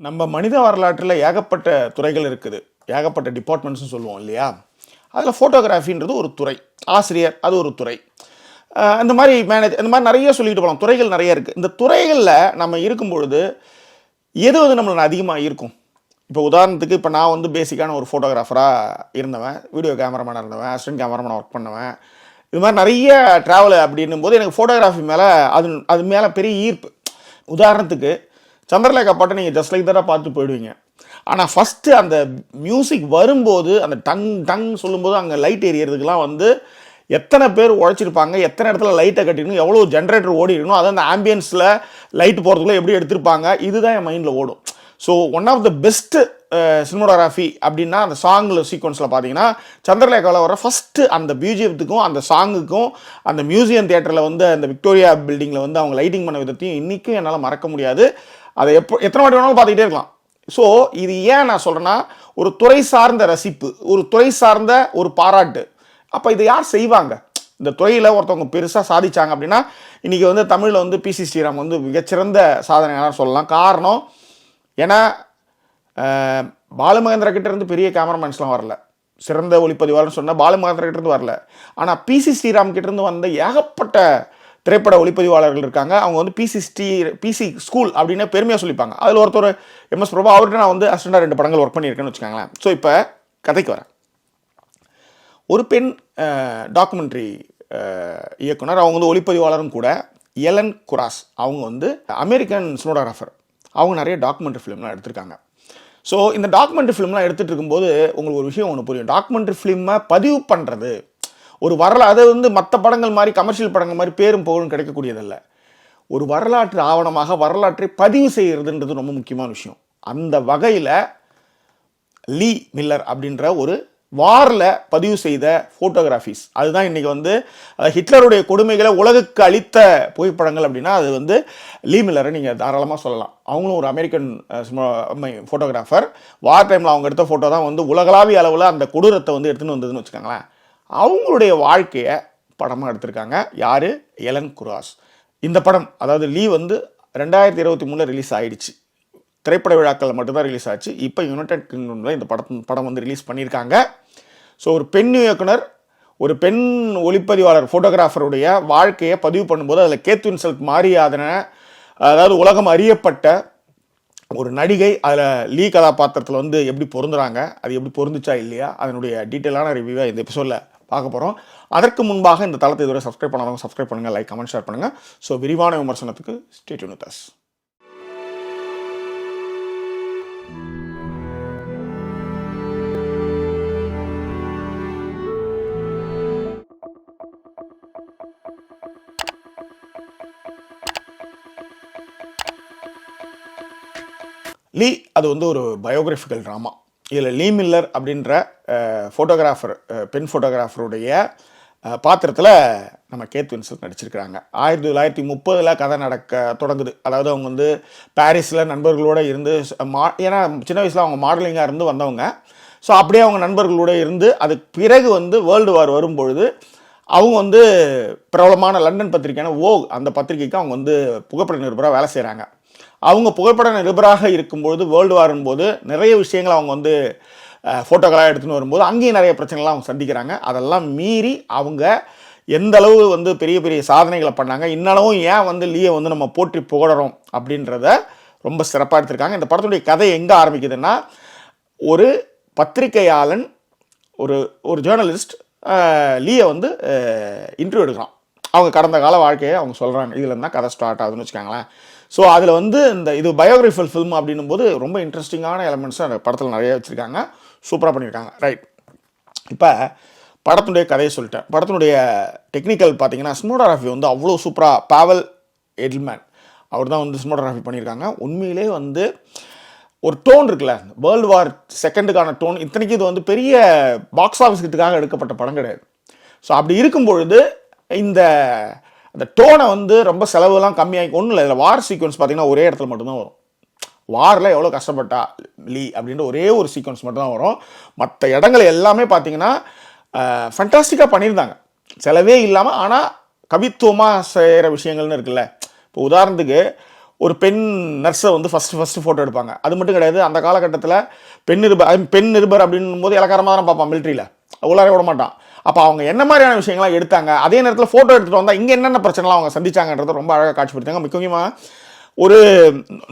நம்ம மனித வரலாற்றில் ஏகப்பட்ட துறைகள் இருக்குது, ஏகப்பட்ட டிபார்ட்மெண்ட்ஸ்னு சொல்லுவோம் இல்லையா? அதில் ஃபோட்டோகிராஃபின்றது ஒரு துறை, ஆசிரியர் அது ஒரு துறை, இந்த மாதிரி இந்த மாதிரி நிறைய சொல்லிட்டு போகலாம். துறைகள் நிறைய இருக்குது. இந்த துறைகளில் நம்ம இருக்கும் பொழுது எது நம்மளை அதிகமாக இருக்கும்? இப்போ உதாரணத்துக்கு இப்போ நான் வந்து பேசிக்கான ஒரு ஃபோட்டோகிராஃபராக இருந்தவன், வீடியோ கேமராமேனாக இருந்தவன், அசிஸ்டன்ட் கேமராமேனாக ஒர்க் பண்ணவன், இது மாதிரி நிறைய ட்ராவல் அப்படின்னும் போது எனக்கு ஃபோட்டோகிராஃபி மேலே அது மேலே பெரிய ஈர்ப்பு. உதாரணத்துக்கு சந்திரலேகா பாட்டை நீங்கள் ஜஸ்ட் லைக் தடவை பார்த்து போயிடுவீங்க. ஆனால் ஃபஸ்ட்டு அந்த மியூசிக் வரும்போது, அந்த டங் சொல்லும்போது அங்கே லைட் எரியறதுக்கெலாம் வந்து எத்தனை பேர் உழைச்சிருப்பாங்க, எத்தனை இடத்துல லைட்டை கட்டிடணும், எவ்வளோ ஜென்ரேட்டர் ஓடி இருக்கணும், அது அந்த ஆம்பியன்ஸில் லைட் போகிறதுக்குள்ளே எப்படி எடுத்திருப்பாங்க, இதுதான் என் மைண்டில் ஓடும். So one of the best cinematography அப்படின்னா அந்த சாங்கில் சீக்வன்ஸில் பார்த்தீங்கன்னா சந்திரலேகாவில் வர ஃபஸ்ட்டு அந்த பியூஜியத்துக்கும் அந்த சாங்குக்கும் அந்த மியூசியம் தியேட்டரில் வந்து அந்த விக்டோரியா பில்டிங்கில் வந்து அவங்க லைட்டிங் பண்ண விதத்தையும் இன்றைக்கும் என்னால் மறக்க முடியாது. அதை எத்தனை வாட்டி வேணாலும் பார்த்துக்கிட்டே இருக்கலாம். ஸோ இது ஏன் நான் சொல்கிறேன்னா, ஒரு துறை சார்ந்த ரசிப்பு, ஒரு துறை சார்ந்த ஒரு பாராட்டு. அப்போ இதை யார் செய்வாங்க? இந்த துறையில் ஒருத்தவங்க பெருசாக சாதிச்சாங்க அப்படின்னா இன்றைக்கி வந்து தமிழில் வந்து பிசி ஸ்ரீராம் வந்து மிகச்சிறந்த சாதனையாளர் சொல்லலாம். காரணம் ஏன்னா பாலுமகேந்திர கிட்டேருந்து பெரிய கேமராமேன்ஸ்லாம் வரல, சிறந்த ஒளிப்பதிவாளர்னு சொன்னால் பாலுமகேந்திர கிட்டேருந்து வரல. ஆனால் பிசி ஸ்ரீராம் கிட்டேருந்து வந்த ஏகப்பட்ட திரைப்பட ஒளிப்பதிவாளர்கள் இருக்காங்க. அவங்க வந்து பிசி ஸ்கூல் அப்படின்னு பெருமையாக சொல்லிப்பாங்க. அதில் ஒருத்தர் எம்எஸ் பிரபா, அவர்கிட்ட நான் வந்து அசிஸ்டண்டாக 2 படங்கள் ஒர்க் பண்ணியிருக்கேன்னு வச்சுக்கோங்களேன். ஸோ இப்போ கதைக்கு வரேன். ஒரு பெண் டாக்குமெண்ட்ரி இயக்குனர், அவங்க வந்து ஒளிப்பதிவாளரும் கூட, எலன் குராஸ். அவங்க வந்து அமெரிக்கன் சினிமோகிராஃபர். அவங்க நிறைய டாக்குமெண்ட்ரி ஃபிலிம்லாம் எடுத்திருக்காங்க. ஸோ இந்த டாக்குமெண்ட்ரி ஃபிலிம்லாம் எடுத்துகிட்டு இருக்கும்போது உங்களுக்கு ஒரு விஷயம் ஒன்று புரியும். டாக்குமெண்ட்ரி ஃபிலிமை பதிவு பண்ணுறது ஒரு வரலாறு, அது வந்து மற்ற படங்கள் மாதிரி கமர்ஷியல் படங்கள் மாதிரி பேரும் புகழும் கிடைக்கக்கூடியதல்ல. ஒரு வரலாற்று ஆவணமாக வரலாற்றை பதிவு செய்கிறதுன்றது ரொம்ப முக்கியமான விஷயம். அந்த வகையில் லீ மில்லர் அப்படின்ற ஒரு வாரில் பதிவு செய்த ஃபோட்டோகிராஃபிஸ், அதுதான் இன்றைக்கி வந்து ஹிட்லருடைய கொடுமைகளை உலகுக்கு அளித்த புகைப்படங்கள் அப்படின்னா அது வந்து லீ மில்லரை நீங்கள் தாராளமாக சொல்லலாம். அவங்களும் ஒரு அமெரிக்கன் ஃபோட்டோகிராஃபர். வார் டைமில் அவங்க எடுத்த ஃபோட்டோ தான் வந்து உலகளாவிய அளவில் அந்த கொடூரத்தை வந்து எடுத்துன்னு வந்ததுன்னு வச்சுக்கோங்களேன். அவங்களுடைய வாழ்க்கையை படமாக எடுத்திருக்காங்க. யார்? Elon Kuras. இந்த படம், அதாவது லீ வந்து 2023 ரிலீஸ் ஆகிடுச்சு. திரைப்பட விழாக்கள் மட்டும்தான் ரிலீஸ் ஆச்சு. இப்போ யுனைடெட் கிங்டமில் இந்த படம் வந்து ரிலீஸ் பண்ணியிருக்காங்க. ஸோ ஒரு பெண் இயக்குனர், ஒரு பெண் ஒளிப்பதிவாளர், ஃபோட்டோகிராஃபருடைய வாழ்க்கையை பதிவு பண்ணும்போது அதில் கேத் வின்சென்ட் மாதிரியான, அதாவது உலகம் அறியப்பட்ட ஒரு நடிகை அதில் லீ கதாபாத்திரத்தில் வந்து எப்படி பொருந்துறாங்க, அது எப்படி பொருந்துச்சா இல்லையா, அதனுடைய டீட்டெயிலான ரிவ்யூவை இந்த எபிசோடில் பார்க்க போகிறோம். அதற்கு முன்பாக இந்த தளத்தை இதுவரை சப்ஸ்கிரைப் பண்ணாதவங்க சப்ஸ்கிரைப் பண்ணுங்கள், லைக், கமெண்ட், ஷேர் பண்ணுங்கள். ஸோ விரிவான விமர்சனத்துக்கு ஸ்டே டியூன் வித் அஸ். லீ அது வந்து ஒரு பயோகிராஃபிக்கல் ட்ராமா. இதில் லீ மில்லர் அப்படின்ற ஃபோட்டோகிராஃபர், பெண் ஃபோட்டோகிராஃபருடைய பாத்திரத்தில் நம்ம கேத் வின்சென்ட் நடிச்சிருக்கிறாங்க. 1930 கதை நடக்க தொடங்குது. அதாவது அவங்க வந்து பாரிஸில் நண்பர்களோடு இருந்து ஏன்னா சின்ன வயசில் அவங்க மாடலிங்காக இருந்து வந்தவங்க. ஸோ அப்படியே அவங்க நண்பர்களோடு இருந்து அதுக்கு பிறகு வந்து வேர்ல்டு வார் வரும்பொழுது அவங்க வந்து பிரபலமான லண்டன் பத்திரிக்கையான வோக், அந்த பத்திரிகைக்கு அவங்க வந்து புகைப்பட நிருபராக வேலை செய்கிறாங்க. அவங்க புகைப்பட நிருபராக இருக்கும்பொழுது வேர்ல்டு வாரும் போது நிறைய விஷயங்கள் அவங்க வந்து ஃபோட்டோக்களாக எடுத்துன்னு வரும்போது அங்கேயும் நிறைய பிரச்சனைலாம் அவங்க சந்திக்கிறாங்க. அதெல்லாம் மீறி அவங்க எந்த அளவு வந்து பெரிய பெரிய சாதனைகளை பண்ணாங்க, இன்னளவும் ஏன் வந்து லீயை வந்து நம்ம போற்றி புகழறோம் அப்படின்றத ரொம்ப சிறப்பாக எடுத்திருக்காங்க. இந்த படத்துடைய கதை எங்கே ஆரம்பிக்குதுன்னா, ஒரு பத்திரிகையாளன், ஒரு ஜேர்னலிஸ்ட் லீயை வந்து இன்டர்வியூ எடுக்கிறான். அவங்க கடந்த கால வாழ்க்கையை அவங்க சொல்கிறாங்க. இதில் இருந்தால் கதை ஸ்டார்ட் ஆகுதுன்னு வச்சுக்காங்களேன். ஸோ அதில் வந்து இது பயோகிராஃபிக்கல் ஃபில்ம் அப்படின்னும் போது ரொம்ப இன்ட்ரெஸ்டிங்கான எலமெண்ட்ஸும் அந்த படத்தில் நிறைய வச்சுருக்காங்க. சூப்பராக பண்ணியிருக்காங்க. ரைட், இப்போ படத்தினுடைய கதையை சொல்லிட்டேன். படத்தினுடைய டெக்னிக்கல் பார்த்தீங்கன்னா சினிமோகிராஃபி வந்து அவ்வளோ சூப்பராக, பாவல் எட்ல்மேன் அவர் தான் வந்து சினிமோகிராஃபி பண்ணியிருக்காங்க. உண்மையிலே வந்து ஒரு டோன் இருக்குல்ல, வேர்ல்டு வார் செகண்டுக்கான டோன். இத்தனைக்கு இது வந்து பெரிய பாக்ஸ் ஆஃபீஸ் கிட்டுக்காக எடுக்கப்பட்ட படம் கிடையாது. ஸோ அப்படி இருக்கும்பொழுது அந்த டோனை வந்து ரொம்ப செலவுலாம் கம்மியாகி ஒன்றும் இல்லை. இதில் வார் சீக்வன்ஸ் பார்த்தீங்கன்னா ஒரே இடத்துல மட்டும்தான் வரும். வாரில் எவ்வளோ கஷ்டப்பட்டா லீ அப்படின்ற ஒரே ஒரு சீக்வன்ஸ் மட்டும்தான் வரும். மற்ற இடங்கள் எல்லாமே பார்த்தீங்கன்னா ஃபண்டாஸ்டிக்காக பண்ணியிருந்தாங்க, செலவே இல்லாமல். ஆனால் கவித்துவமாக செய்கிற விஷயங்கள்னு இருக்குல்ல. இப்போ உதாரணத்துக்கு ஒரு பெண் நர்ஸை வந்து ஃபஸ்ட்டு ஃபோட்டோ எடுப்பாங்க. அது மட்டும் கிடையாது, அந்த காலகட்டத்தில் பெண் நிருபர் அப்படின்னும் போது இலக்காரமாக தானே பார்ப்பான் மிலிட்ரியில், உள்ளாரே விட மாட்டான். அப்போ அவங்க என்ன மாதிரியான விஷயங்கள்லாம் எடுத்தாங்க, அதே நேரத்தில் ஃபோட்டோ எடுத்துகிட்டு வந்தால் இங்கே என்னென்ன பிரச்சனைலாம் அவங்க சந்திச்சாங்கன்றதை ரொம்ப அழகாக காட்சிப்படுத்தாங்க. முக்கியமாக ஒரு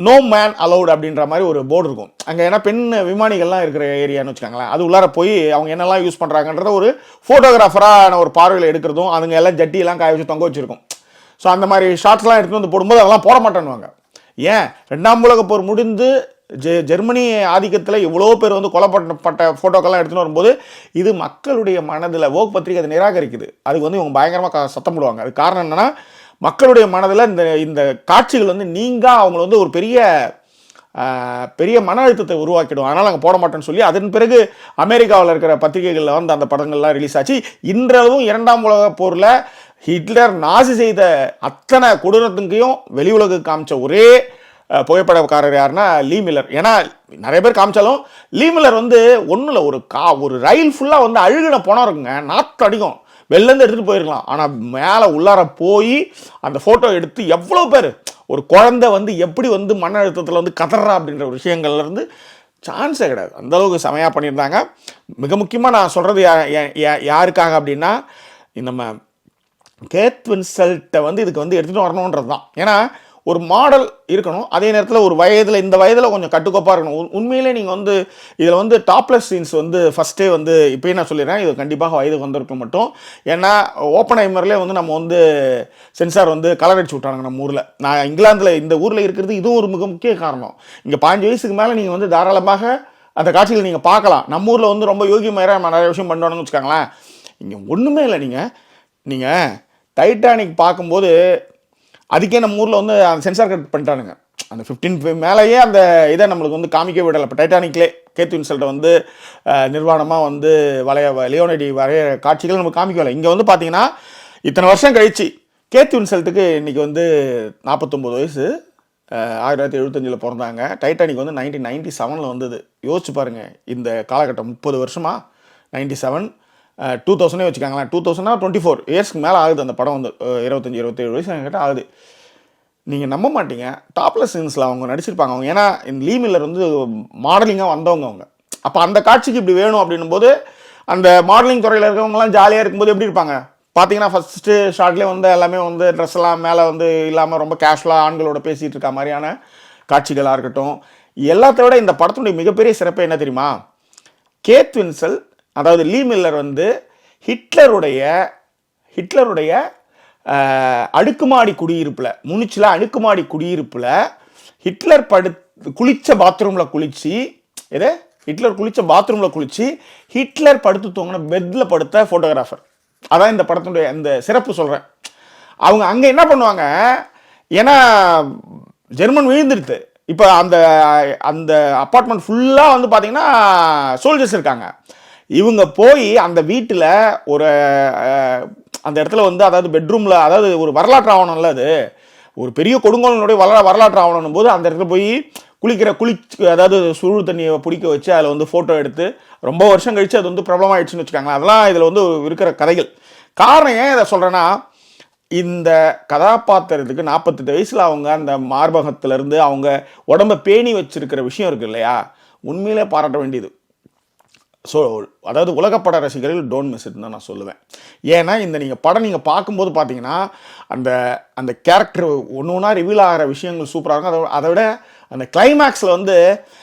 நோ மேன் அலௌட் அப்படின்ற மாதிரி ஒரு போர்டு இருக்கும் அங்கே. ஏன்னா பெண் விமானிகள்லாம் இருக்கிற ஏரியான்னு வச்சுக்காங்களேன், அது உள்ளார போய் அவங்க என்னெல்லாம் யூஸ் பண்ணுறாங்கன்றத ஒரு ஃபோட்டோகிராஃபரான ஒரு பார்வையில் எடுக்கிறதும், அதுங்க எல்லாம் ஜட்டியெல்லாம் காய வச்சு தொங்க வச்சுருக்கும். ஸோ அந்த மாதிரி ஷார்ட்ஸ்லாம் எடுத்துகிட்டு வந்து போடும்போது அதெல்லாம் போட மாட்டேன்னுவாங்க. ஏன், 2ஆம் உலகப் போர் முடிந்து ஜெர்மனி ஆதிக்கத்தில் இவ்வளோ பேர் வந்து கொல்லப்பட்ட ஃபோட்டோக்கெல்லாம் எடுத்துகிட்டு வரும்போது இது மக்களுடைய மனதில் வோக் பத்திரிகை அதை நிராகரிக்குது. அதுக்கு வந்து இவங்க பயங்கரமாக சத்தம் போடுவாங்க. அது காரணம் என்னென்னா, மக்களுடைய மனதில் இந்த காட்சிகள் வந்து அவங்களை வந்து ஒரு பெரிய மன அழுத்தத்தை உருவாக்கிடும். அதனால் நாங்கள் போட மாட்டோம்னு சொல்லி அதன் பிறகு அமெரிக்காவில் இருக்கிற பத்திரிகைகளில் வந்து அந்த படங்கள்லாம் ரிலீஸ் ஆச்சு. இன்றளவும் 2ஆம் உலகப் போரில் ஹிட்லர் நாசி செய்த அத்தனை கொடூரத்துக்கையும் வெளி உலகுக்கு காமிச்ச ஒரே புகைப்படக்காரர் யாருன்னா லீ மில்லர். ஏன்னா நிறைய பேர் காமிச்சாலும் லீ மில்லர் வந்து ஒன்றும் இல்லை, ஒரு ரயில் ஃபுல்லாக வந்து அழுகின பணம் இருக்குங்க, நாற்று அடிக்கும், வெளிலேருந்து எடுத்துகிட்டு போயிருக்கலாம். ஆனால் மேலே உள்ளார போய் அந்த ஃபோட்டோ எடுத்து எவ்வளோ பேர், ஒரு குழந்தை வந்து எப்படி வந்து மன அழுத்தத்தில் வந்து கதறா அப்படின்ற ஒரு விஷயங்கள்லேருந்து சான்ஸே கிடையாது. அந்தளவுக்கு செமையாக பண்ணியிருந்தாங்க. மிக முக்கியமாக நான் சொல்கிறது யாருக்காக அப்படின்னா, நம்ம கேத் வின்செல்ட்டை வந்து இதுக்கு வந்து எடுத்துகிட்டு வரணுன்றது தான். ஏன்னா ஒரு மாடல் இருக்கணும், அதே நேரத்தில் ஒரு வயதில் இந்த வயதில் கொஞ்சம் கட்டுக்கோப்பாக இருக்கணும். உண்மையிலே நீங்கள் வந்து இதில் வந்து டாப்லெஸ் சீன்ஸ் வந்து ஃபஸ்ட்டே வந்து இப்போயே நான் சொல்லிடுறேன், இது கண்டிப்பாக வயதுக்கு வந்திருக்க மட்டும். ஏன்னா ஓப்பன்ஹைமர்லேயே வந்து நம்ம வந்து சென்சார் வந்து கலர் அடிச்சு விட்டாங்க நம்ம ஊரில். நான் இங்கிலாந்தில் இந்த ஊரில் இருக்கிறது இதுவும் ஒரு மிக முக்கிய காரணம். இங்கே 15 வயசுக்கு மேலே நீங்கள் வந்து தாராளமாக அந்த காட்சிகள் நீங்கள் பார்க்கலாம். நம்ம ஊரில் வந்து ரொம்ப யோகியமாக நிறைய விஷயம் பண்ணுவாங்கன்னு வச்சுக்காங்களேன். இங்கே ஒன்றுமே இல்லை. நீங்கள் டைட்டானிக் பார்க்கும்போது அதுக்கே நம்ம ஊரில் வந்து அந்த சென்சார் கட் பண்ணிட்டானுங்க. அந்த 15 மேலேயே அந்த இதை நம்மளுக்கு வந்து காமிக்க விடலை. இப்போ டைட்டானிக்லே கேத் வின்செல்ட்டை வந்து நிர்வாணமாக வந்து லியோனடி வரைய காட்சிகள் நமக்கு காமிக்கவில்லை. இங்கே வந்து பார்த்தீங்கன்னா இத்தனை வருஷம் கழிச்சு கேத் வின்செல்ட்டுக்கு இன்றைக்கி வந்து 49 வயசு, 1975 பிறந்தாங்க. டைட்டானிக் வந்து 1997 வந்தது. யோசிச்சு பாருங்கள் இந்த காலகட்டம், 30 வருஷமா, 97 2000 வச்சுக்காங்களேன். 2000 24 இயர்ஸ்க்கு மேலே ஆகுது அந்த படம் வந்து, 25-27 வயசு என்கிட்ட ஆகுது. நீங்கள் நம்ப மாட்டீங்க, டாப்லெஸ் சீன்ஸில் அவங்க நடிச்சிருப்பாங்க. அவங்க ஏன்னா இந்த லீ மில்லர் வந்து மாடலிங்காக வந்தவங்க அவங்க. அப்போ அந்த காட்சிக்கு இப்படி வேணும் அப்படின்னும் போது அந்த மாடலிங் துறையில் இருக்கிறவங்கலாம் ஜாலியாக இருக்கும்போது எப்படி இருப்பாங்க பார்த்தீங்கன்னா, ஃபஸ்ட்டு ஷார்ட்லேயே வந்து எல்லாமே வந்து ட்ரெஸ் எல்லாம் மேலே வந்து இல்லாமல் ரொம்ப கேஷுவலாக ஆண்களோட பேசிகிட்டு இருக்க மாதிரியான காட்சிகளாக இருக்கட்டும். எல்லாத்த விட இந்த படத்துடைய மிகப்பெரிய சிறப்பு என்ன தெரியுமா, கேத் வின்செல்ட் அதாவது லீ மில்லர் வந்து ஹிட்லருடைய அடுக்குமாடி குடியிருப்பில், முனிச்சில் அடுக்குமாடி குடியிருப்பில் ஹிட்லர் குளித்த பாத்ரூமில் குளித்து ஹிட்லர் படுத்து தூங்கின பெட்டில் படுத்த ஃபோட்டோகிராஃபர். அதான் இந்த படத்துடைய இந்த சிறப்பு சொல்கிறேன். அவங்க அங்கே என்ன பண்ணுவாங்க, ஏன்னா ஜெர்மன் விழுந்துடுது. இப்போ அந்த அப்பார்ட்மெண்ட் ஃபுல்லாக வந்து பார்த்தீங்கன்னா சோல்ஜர்ஸ் இருக்காங்க. இவங்க போய் அந்த வீட்டில் அந்த இடத்துல வந்து, அதாவது பெட்ரூமில், அதாவது ஒரு வரலாற்று ஆவணம்ல, அது ஒரு பெரிய கொடுங்கோலனுடைய வரலாற்று ஆவணம் போது அந்த இடத்துல போய் அதாவது சுழு தண்ணியை பிடிக்க வச்சு அதில் வந்து ஃபோட்டோ எடுத்து ரொம்ப வருஷம் கழித்து அது வந்து பிரபலமாகிடுச்சுன்னு வச்சுக்காங்க. அதெல்லாம் இதில் வந்து இருக்கிற கதைகள். காரணம் ஏன் இதை சொல்கிறேன்னா, இந்த கதாபாத்திரத்துக்கு 48 வயசில் அவங்க அந்த மார்பகத்திலேருந்து அவங்க உடம்பை பேணி வச்சிருக்கிற விஷயம் இருக்குது இல்லையா, உண்மையிலே பாராட்ட வேண்டியது. ஸோ அதாவது உலகப்பட ரசிகர்கள் டோன்ட் மிஸ் இட்னு தான் நான் சொல்லுவேன். ஏன்னா இந்த படம் நீங்கள் பார்க்கும்போது பார்த்தீங்கன்னா அந்த கேரக்டர் ஒன்று ஒன்றா ரிவீல் ஆகிற விஷயங்கள் சூப்பராக இருக்கும். அதை விட அந்த கிளைமேக்ஸில் வந்து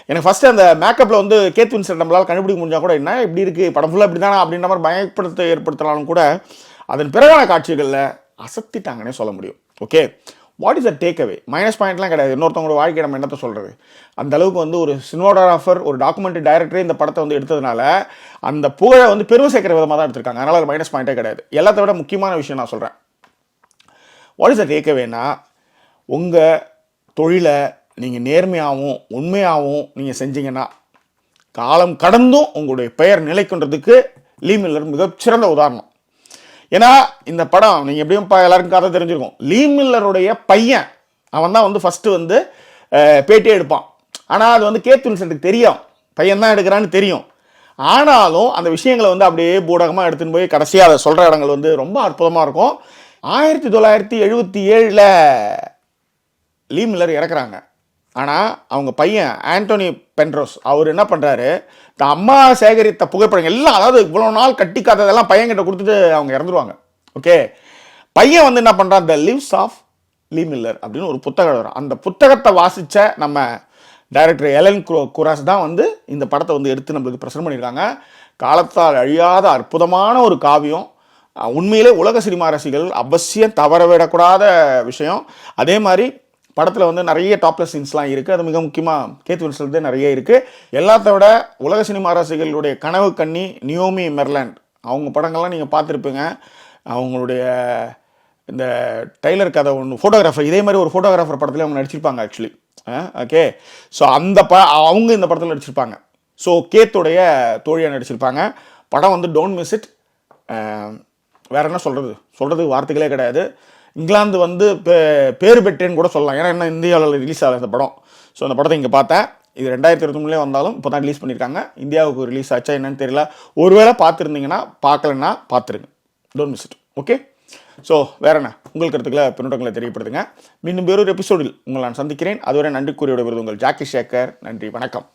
எனக்கு ஃபஸ்ட்டு அந்த மேக்கப்பில் வந்து கேத் வின்செல்ட் நம்மளால் கண்டுபிடிக்க முடிஞ்சால் கூட என்ன இப்படி இருக்குது படம் ஃபுல்லாக இப்படி தானே அப்படின்ற மாதிரி ஏற்படுத்தலாலும் கூட அதன் பிறகான காட்சிகளில் அசத்திட்டாங்கன்னே சொல்ல முடியும். Okay, what is a take away? Minus பாயிண்ட்லாம் கிடையாது. இன்னொருத்தவங்களோட வாழ்க்கை நம்ம என்னத்தை சொல்கிறது, அந்த அளவுக்கு வந்து ஒரு சினிமாட்டோகிராஃபர், ஒரு டாக்குமெண்ட்ரி டைரக்டரே இந்த படத்தை வந்து எடுத்ததுனால அந்த புகழை வந்து பெருமை சேர்க்கிற விதமாக தான் எடுத்திருக்காங்க. அதனால் அது மைனஸ் பாயிண்ட்டே கிடையாது. எல்லாத்த விட முக்கியமான விஷயம் நான் சொல்கிறேன், வாட் இஸ் அ டேக் அவேனா, உங்கள் தொழிலை நீங்கள் நேர்மையாகவும் உண்மையாகவும் நீங்கள் செஞ்சீங்கன்னா காலம் கடந்தும் உங்களுடைய பெயர் நிலைக்கின்றதுக்கு லீ மில்லர் மிகச்சிறந்த உதாரணம். ஏன்னா இந்த படம் நீங்கள் எப்படியும் எல்லாருக்கும் கதை தெரிஞ்சிருக்கும். லீ மில்லருடைய பையன் அவன் தான் வந்து ஃபஸ்ட்டு வந்து பேட்டியே எடுப்பான். ஆனால் அது வந்து கேத் வின்சென்ட்டுக்கு தெரியும், பையன் தான் எடுக்கிறான்னு தெரியும். ஆனாலும் அந்த விஷயங்களை வந்து அப்படியே பூடகமாக எடுத்துன்னு போய் கடைசியாக அதை சொல்கிற இடங்கள் வந்து ரொம்ப அற்புதமாக இருக்கும். 1977 லீ மில்லர் இறக்குறாங்க. ஆனால் அவங்க பையன் ஆண்டோனி பென்ரோஸ் அவர் என்ன பண்ணுறாரு, தான் அம்மா சேகரித்த புகைப்படங்கள் எல்லாம், அதாவது இவ்வளோ நாள் கட்டி காத்ததெல்லாம் பையன்கிட்ட கொடுத்துட்டு அவங்க இறந்துருவாங்க. ஓகே, பையன் வந்து என்ன பண்ணுறான், த லிவ்ஸ் ஆஃப் லீ மில்லர் அப்படின்னு ஒரு புத்தகம் வரும். அந்த புத்தகத்தை வாசித்த நம்ம டைரக்டர் எலன் குராஸ் தான் வந்து இந்த படத்தை வந்து எடுத்து நம்மளுக்கு பிரசன்ட் பண்ணியிருக்காங்க. காலத்தால் அழியாத அற்புதமான ஒரு காவியம். உண்மையிலே உலக சினிமா ரசிகர்கள் அவசியம் தவறவிடக்கூடாத விஷயம். அதே மாதிரி படத்தில் வந்து நிறைய டாப்லெஸ் சீன்ஸ்லாம் இருக்குது. அது மிக முக்கியமாக கேத் வின்ஸ்லெட் நிறைய இருக்குது. எல்லாத்த விட உலக சினிமா ரசிகர்களுடைய கனவு கன்னி நியோமி மெர்லாண்ட், அவங்க படங்கள்லாம் நீங்கள் பார்த்துருப்பீங்க. அவங்களுடைய இந்த டைலர் கதை ஒன்று ஃபோட்டோகிராஃபர், இதே மாதிரி ஒரு ஃபோட்டோகிராஃபர் படத்தில் அவங்க நடிச்சிருப்பாங்க ஆக்சுவலி. ஓகே, ஸோ அந்த அவங்க இந்த படத்தில் நடிச்சிருப்பாங்க. ஸோ கேத்துடைய தோழியாக நடிச்சிருப்பாங்க. படம் வந்து டோன்ட் மிஸ் இட். வேற என்ன சொல்கிறதுக்கு வார்த்தைகளே கிடையாது. இங்கிலாந்து வந்து பேர் பெற்றேன்னு கூட சொல்லலாம். ஏன்னா என்ன இந்தியாவில் ரிலீஸ் ஆகல இந்த படம். ஸோ அந்த படத்தை இங்கே பார்த்தேன். இது 2023 வந்தாலும் இப்போ தான் ரிலீஸ் பண்ணியிருக்காங்க. இந்தியாவுக்கு ரிலீஸ் ஆச்சா என்னன்னு தெரியல. ஒருவேளை பார்த்துருந்தீங்கன்னா, பார்க்கலன்னா பார்த்துருங்க. Don't miss it. Okay, so வேற என்ன உங்கள் கருத்துக்களை பின்னோட்டங்களை தெரியப்படுத்துங்க. மீண்டும் வேறொரு எபிசோடில் உங்களை நான் சந்திக்கிறேன். அதுவரை நன்றி கூறியோட விருது உங்கள் ஜாக்கி சேகர். நன்றி, வணக்கம்.